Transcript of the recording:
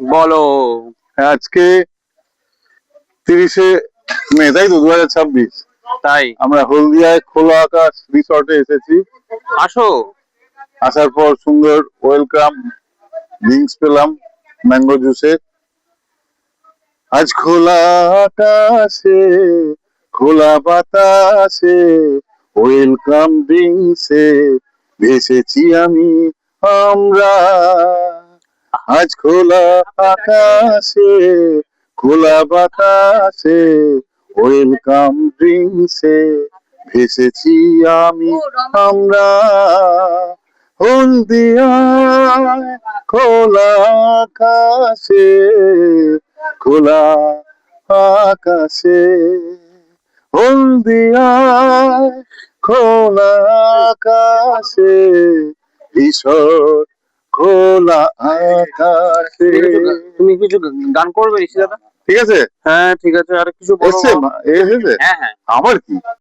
বলো। আজকে 30শে মে, তাই তো 2026। তাই। আমরা হলদিয়ায় খোলা আকাশ রিসর্টে এসেছি। আসো। আসার পর সুন্দর ওয়েলকাম ড্রিঙ্কস পেলাম, ম্যাঙ্গো জুসের। আজ খোলা আকাশে, খোলা বাতাসে, ওয়েলকাম ড্রিঙ্কসে ভেসেছি আমরা। আজ খোলা আকাশে, খোলা বাতাসে, ওয়েলকাম ড্রিঙ্কসে ভেসেছি আমরা। হলদিয়ায় খোলা আকাশে, খোলা আকাশে, হলদিয়ায় খোলা আকাশে, রিসর্ট খোলা আকাশে। তুমি কিছু গান করবে ঋষি দাদা? ঠিক আছে, হ্যাঁ ঠিক আছে, আর কিছু বলো। এসছে এসেছে। হ্যাঁ হ্যাঁ। আমার কি